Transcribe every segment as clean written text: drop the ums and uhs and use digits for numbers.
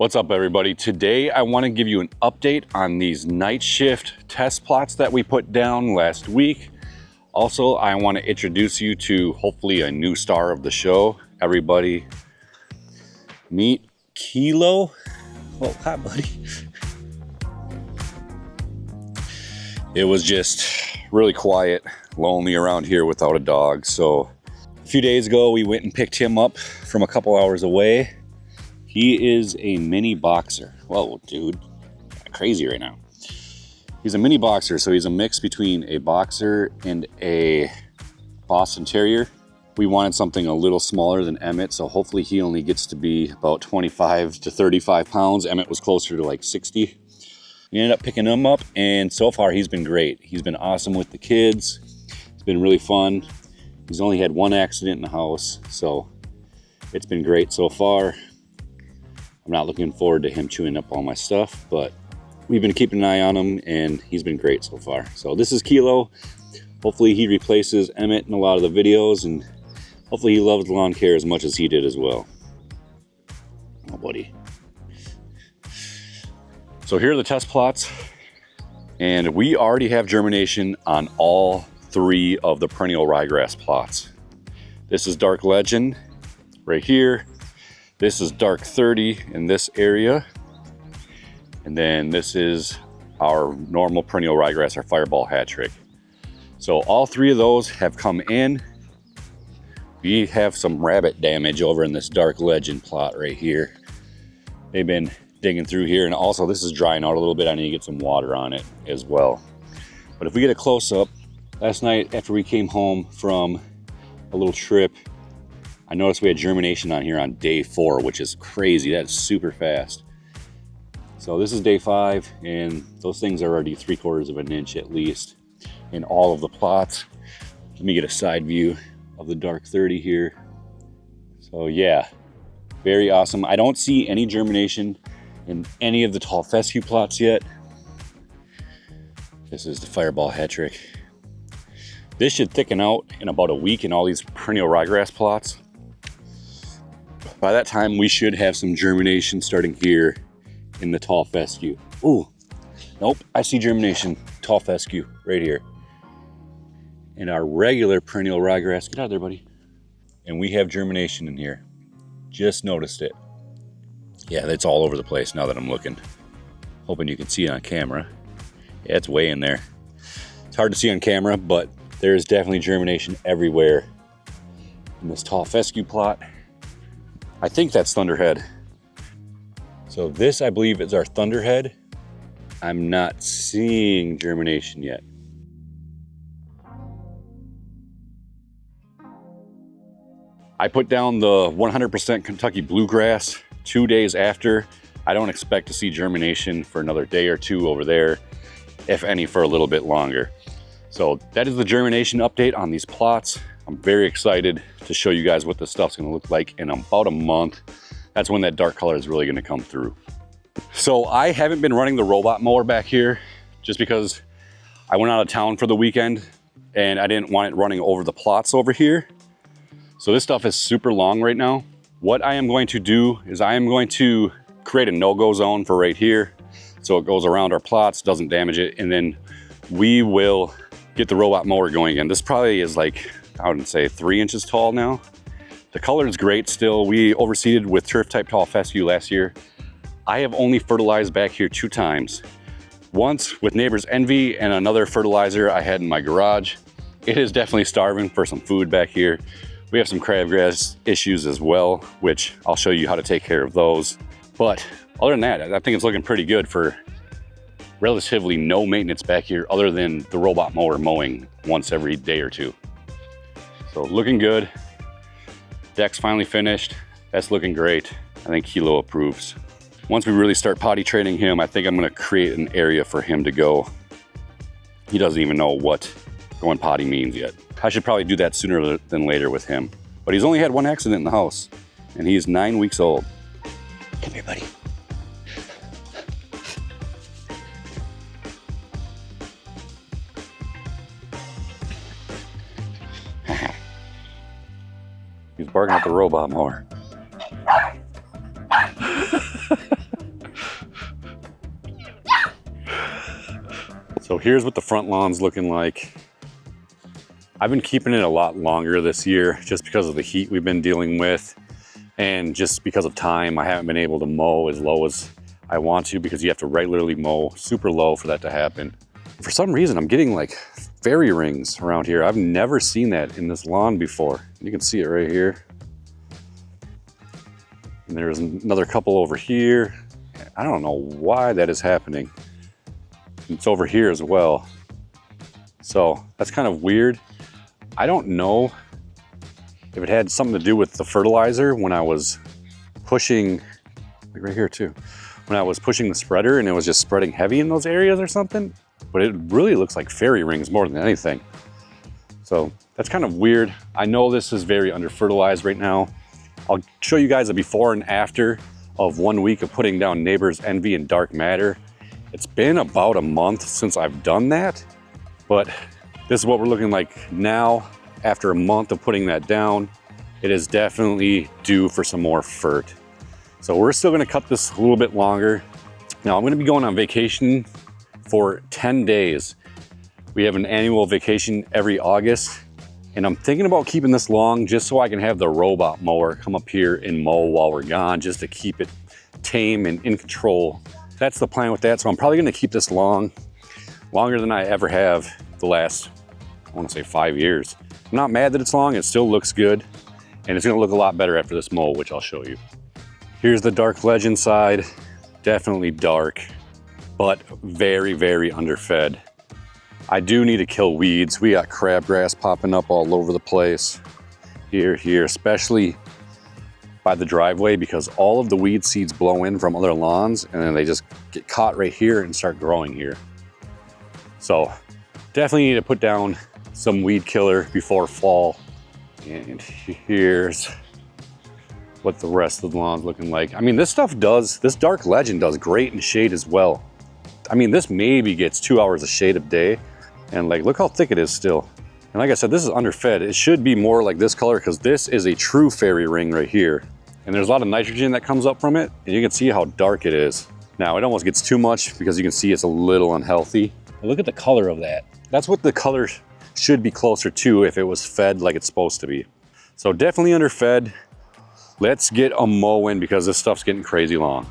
What's up, everybody? Today I want to give you an update on these night shift test plots that we put down last week. Also, I want to introduce you to hopefully a new star of the show. Everybody, meet Kilo. Oh, hi, buddy. It was just really quiet, lonely around here without a dog. So a few days ago, we went and picked him up from a couple hours away. He is a mini boxer. Whoa, dude, crazy right now. He's a mini boxer, so he's a mix between a boxer and a Boston Terrier. We wanted something a little smaller than Emmett, so hopefully he only gets to be about 25 to 35 pounds. Emmett was closer to like 60. We ended up picking him up, and so far he's been great. He's been awesome with the kids. It's been really fun. He's only had one accident in the house, so it's been great so far. I'm not looking forward to him chewing up all my stuff, but we've been keeping an eye on him and he's been great so far. So this is Kilo. Hopefully he replaces Emmett in a lot of the videos, and hopefully he loves lawn care as much as he did as well. Oh, buddy. So here are the test plots, and we already have germination on all 3 of the perennial ryegrass plots. This is Dark Legend right here. This is Dark 30 in this area. And then this is our normal perennial ryegrass, our Fireball hat trick. So all 3 of those have come in. We have some rabbit damage over in this Dark Legend plot right here. They've been digging through here, and also this is drying out a little bit. I need to get some water on it as well. But if we get a close up, last night after we came home from a little trip, I noticed we had germination on here on day 4, which is crazy. That's super fast. So this is day 5, and those things are already 3/4 of an inch at least in all of the plots. Let me get a side view of the Dark 30 here. So yeah, very awesome. I don't see any germination in any of the tall fescue plots yet. This is the Fireball hat trick. This should thicken out in about a week in all these perennial ryegrass plots. By that time, we should have some germination starting here in the tall fescue. Ooh, nope, I see germination, tall fescue right here. In our regular perennial ryegrass, get out of there, buddy. And we have germination in here. Just noticed it. Yeah, it's all over the place now that I'm looking. Hoping you can see it on camera. Yeah, it's way in there. It's hard to see on camera, but there's definitely germination everywhere in this tall fescue plot. I think that's Thunderhead. So this, I believe, is our Thunderhead. I'm not seeing germination yet. I put down the 100% Kentucky Bluegrass 2 days after. I don't expect to see germination for another day or 2 over there, if any, for a little bit longer. So that is the germination update on these plots. I'm very excited to show you guys what this stuff's gonna look like in about a month. That's when that dark color is really gonna come through. So I haven't been running the robot mower back here just because I went out of town for the weekend and I didn't want it running over the plots over here. So this stuff is super long right now. What I am going to do is I am going to create a no-go zone for right here, so it goes around our plots, doesn't damage it, and then we will get the robot mower going again. This probably is like, I would say 3 inches tall now. The color is great still. We overseeded with turf type tall fescue last year. I have only fertilized back here 2 times. Once with Neighbor's Envy and another fertilizer I had in my garage. It is definitely starving for some food back here. We have some crabgrass issues as well, which I'll show you how to take care of those. But other than that, I think it's looking pretty good for relatively no maintenance back here other than the robot mower mowing once every day or 2. So looking good. Deck's finally finished. That's looking great. I think Kilo approves. Once we really start potty training him, I think I'm gonna create an area for him to go. He doesn't even know what going potty means yet. I should probably do that sooner than later with him. But he's only had 1 accident in the house, and he's 9 weeks old. Come here, buddy. He's barking at the robot mower. So here's what the front lawn's looking like. I've been keeping it a lot longer this year just because of the heat we've been dealing with, and just because of time. I haven't been able to mow as low as I want to because you have to regularly mow super low for that to happen. For some reason, I'm getting like fairy rings around here. I've never seen that in this lawn before. You can see it right here. And there's another couple over here. I don't know why that is happening. It's over here as well. So that's kind of weird. I don't know if it had something to do with the fertilizer when I was pushing, like right here too, when I was pushing the spreader and it was just spreading heavy in those areas or something. But it really looks like fairy rings more than anything. So that's kind of weird. I know this is very under fertilized right now. I'll show you guys a before and after of 1 week of putting down Neighbor's Envy and Dark Matter. It's been about a month since I've done that, but this is what we're looking like now after a month of putting that down. It is definitely due for some more fert. So we're still gonna cut this a little bit longer. Now I'm gonna be going on vacation for 10 days. We have an annual vacation every August, and I'm thinking about keeping this long just so I can have the robot mower come up here and mow while we're gone, just to keep it tame and in control. That's the plan with that. So I'm probably gonna keep this longer than I ever have the last, I wanna say 5 years. I'm not mad that it's long, it still looks good, and it's gonna look a lot better after this mow, which I'll show you. Here's the Dark Legend side. Definitely dark, but very, very underfed. I do need to kill weeds. We got crabgrass popping up all over the place. Here, especially by the driveway, because all of the weed seeds blow in from other lawns and then they just get caught right here and start growing here. So definitely need to put down some weed killer before fall. And here's what the rest of the lawn's looking like. I mean, this Dark Legend does great in shade as well. I mean, this maybe gets 2 hours of shade a day, and like, look how thick it is still. And like I said, this is underfed. It should be more like this color because this is a true fairy ring right here. And there's a lot of nitrogen that comes up from it, and you can see how dark it is. Now, it almost gets too much because you can see it's a little unhealthy. But look at the color of that. That's what the color should be closer to if it was fed like it's supposed to be. So definitely underfed. Let's get a mow in because this stuff's getting crazy long.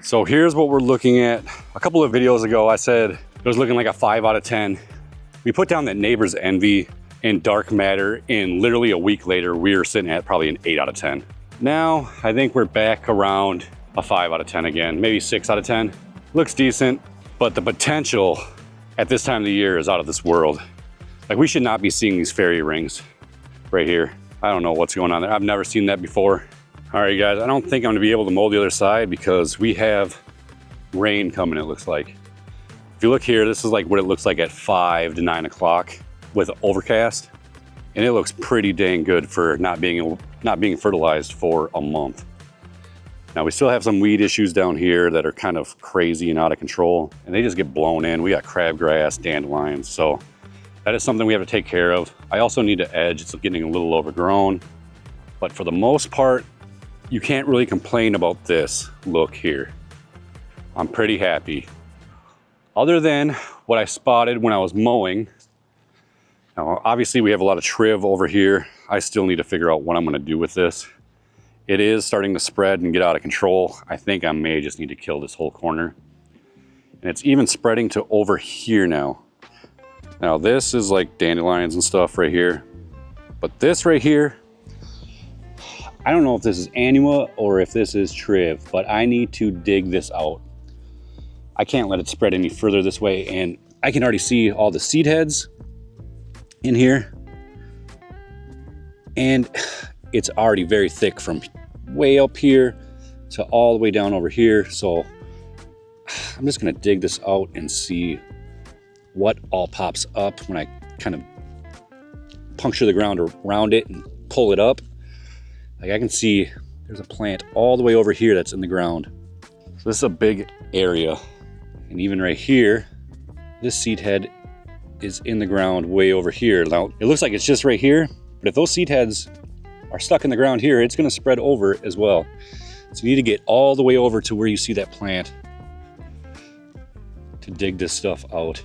So here's what we're looking at. A couple of videos ago, I said it was looking like a 5 out of 10. We put down that Neighbor's Envy and Dark Matter, and literally a week later, we were sitting at probably an 8 out of 10. Now, I think we're back around a 5 out of 10 again, maybe 6 out of 10. Looks decent, but the potential at this time of the year is out of this world. Like, we should not be seeing these fairy rings right here. I don't know what's going on there. I've never seen that before. All right, guys, I don't think I'm gonna be able to mow the other side because we have rain coming, it looks like. If you look here, this is like what it looks like at 5 to 9 o'clock with overcast. And it looks pretty dang good for not being fertilized for a month. Now, we still have some weed issues down here that are kind of crazy and out of control, and they just get blown in. We got crabgrass, dandelions, so that is something we have to take care of. I also need to edge, it's getting a little overgrown, but for the most part, you can't really complain about this look here. I'm pretty happy. Other than what I spotted when I was mowing. Now, obviously we have a lot of triv over here. I still need to figure out what I'm gonna do with this. It is starting to spread and get out of control. I think I may just need to kill this whole corner. And it's even spreading to over here now. Now this is like dandelions and stuff right here. But this right here, I don't know if this is annua or if this is triv, but I need to dig this out. I can't let it spread any further this way. And I can already see all the seed heads in here. And it's already very thick from way up here to all the way down over here. So I'm just gonna dig this out and see what all pops up when I kind of puncture the ground around it and pull it up. Like I can see there's a plant all the way over here that's in the ground. So this is a big area. And even right here, this seed head is in the ground way over here. Now, it looks like it's just right here, but if those seed heads are stuck in the ground here, it's gonna spread over as well. So you need to get all the way over to where you see that plant to dig this stuff out.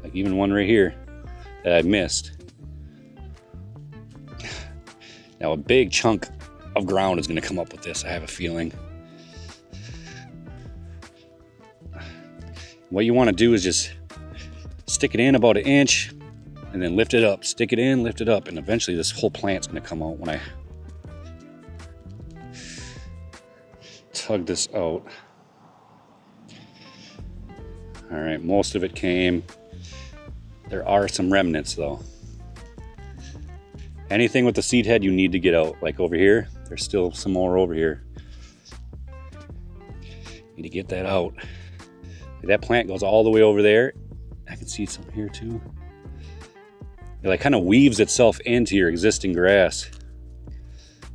Like even one right here that I missed. Now a big chunk of ground is gonna come up with this, I have a feeling. What you wanna do is just stick it in about 1 inch and then lift it up, stick it in, lift it up, and eventually this whole plant's gonna come out when I tug this out. All right, most of it came. There are some remnants though. Anything with the seed head you need to get out. Like over here, there's still some more over here. Need to get that out. That plant goes all the way over there. I can see some here too. It like kind of weaves itself into your existing grass.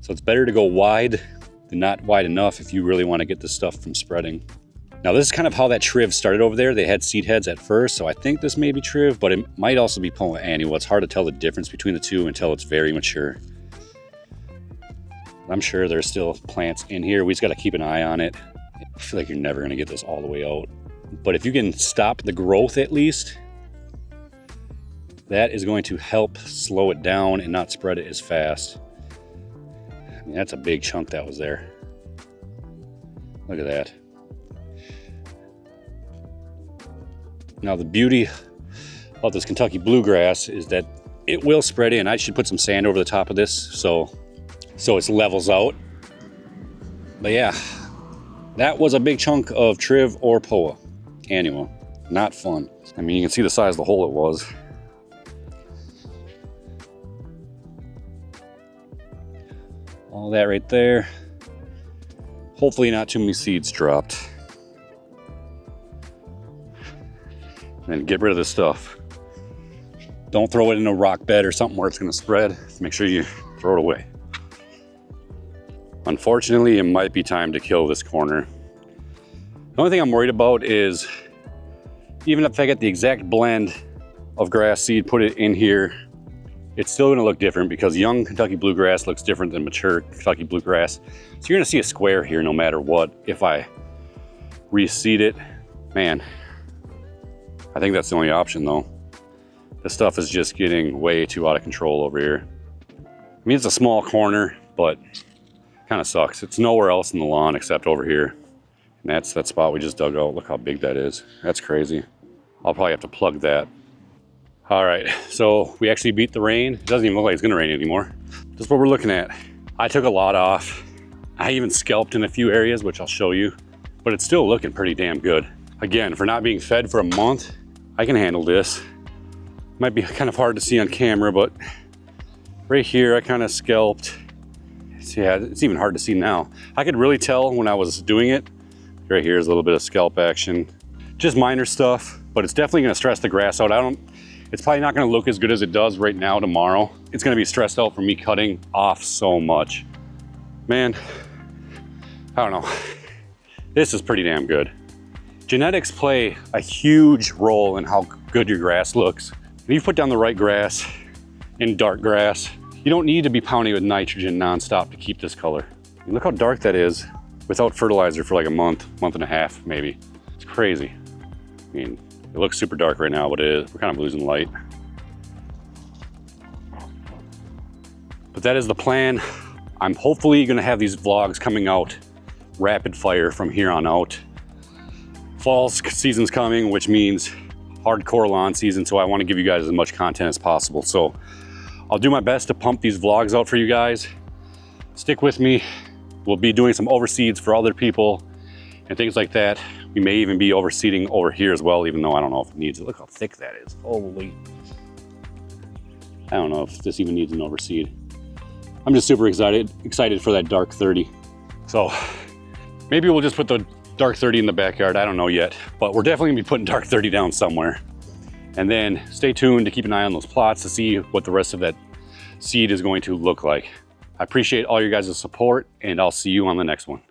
So it's better to go wide than not wide enough if you really want to get this stuff from spreading. Now this is kind of how that triv started over there. They had seed heads at first, so I think this may be triv, but it might also be poa annua. It's hard to tell the difference between the two until it's very mature. I'm sure there's still plants in here. We just got to keep an eye on it. I feel like you're never going to get this all the way out. But if you can stop the growth at least, that is going to help slow it down and not spread it as fast. I mean, that's a big chunk that was there. Look at that. Now the beauty of this Kentucky bluegrass is that it will spread in. I should put some sand over the top of this so it levels out. But yeah, that was a big chunk of triv or poa annua. Not fun. I mean, you can see the size of the hole it was. All that right there. Hopefully not too many seeds dropped. And get rid of this stuff. Don't throw it in a rock bed or something where it's gonna spread. Make sure you throw it away. Unfortunately, it might be time to kill this corner. The only thing I'm worried about is even if I get the exact blend of grass seed, put it in here, it's still gonna look different because young Kentucky bluegrass looks different than mature Kentucky bluegrass. So you're gonna see a square here no matter what. If I reseed it, man, I think that's the only option though. This stuff is just getting way too out of control over here. I mean, it's a small corner, but kind of sucks. It's nowhere else in the lawn except over here. And that's that spot we just dug out. Look how big that is. That's crazy. I'll probably have to plug that. All right, so we actually beat the rain. It doesn't even look like it's gonna rain anymore. This is what we're looking at. I took a lot off. I even scalped in a few areas, which I'll show you, but it's still looking pretty damn good. Again, for not being fed for a month, I can handle this. Might be kind of hard to see on camera, but right here, I kind of scalped. Yeah, it's even hard to see now. I could really tell when I was doing it. Right here is a little bit of scalp action. Just minor stuff, but it's definitely gonna stress the grass out. It's probably not gonna look as good as it does right now tomorrow. It's gonna be stressed out from me cutting off so much. Man, I don't know. This is pretty damn good. Genetics play a huge role in how good your grass looks. If you put down the right grass in dark grass, you don't need to be pounding with nitrogen nonstop to keep this color. And look how dark that is without fertilizer for like a month and a half, maybe. It's crazy. I mean, it looks super dark right now, but we're kind of losing light. But that is the plan. I'm hopefully gonna have these vlogs coming out rapid fire from here on out. Fall season's coming, which means hardcore lawn season, so I want to give you guys as much content as possible. So I'll do my best to pump these vlogs out for you guys. Stick with me. We'll be doing some overseeds for other people and things like that. We may even be overseeding over here as well, even though I don't know if it needs it. Look how thick that is. Holy. I don't know if this even needs an overseed. I'm just super excited for that dark 30. So maybe we'll just put the dark 30 in the backyard. I don't know yet, but we're definitely gonna be putting dark 30 down somewhere. And then stay tuned to keep an eye on those plots to see what the rest of that seed is going to look like. I appreciate all your guys' support, and I'll see you on the next one.